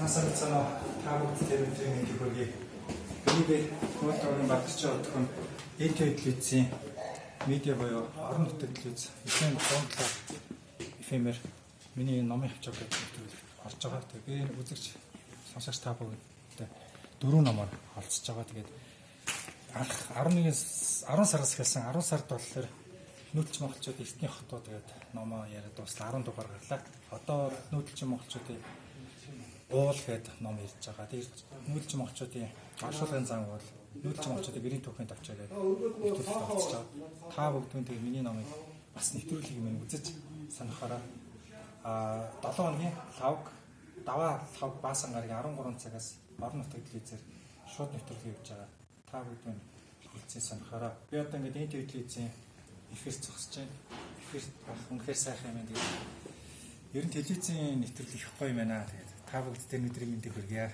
Сансагцано таагууд телевизийн нэг хөргий. Биний нуутрын батарчаа өтгөн эд телевизийн медиа буюу орон нутгийн телевиз эфэм донтлоо эфемер миний номын хавчаг гэдэг орж байгаа. Тэгээ би үзэгч сонсогч та бүгдтэй 4 номоор олцож байгаа. Тэгээд анх 10 сараас эхэлсэн 10 сард болохоор нүүдэлч монголчууд эртний хотоо тэгээд номоо яриад дуусла 10 дугаар гарлаа. Одоо нүүдэлч монголчуудын уул гэдэг ном ирж байгаа. Тэгээд нүүдэлч монголчуудын оршуулгын зан бол нүүдэлч монголчуудын гэрийн түүхэнд авчаа гэдэг нэвтрүүлэг олцож байгаа. Та бүгдийн тэгээд миний номыг бас нэвтрүүлгийг минь үзэж сонирхороо. 7 хоногийн лавг даваа лавг баасан гарагийн 13 цагаас орон нутгийн телевизээр шууд нэвтрүүлэг явж байгаа. Та бүгд үлцэн сонирхороо. Би одоо ингээд энэ телевизийн эфирт зогсож байна. Эфирт байх үнэхээр сайхан юм байна. Ер нь телевизийн нэвтрүүлэг их гоё юм байна. Тэгээд та бүгд тэр өдрийн мэндийг хүргье.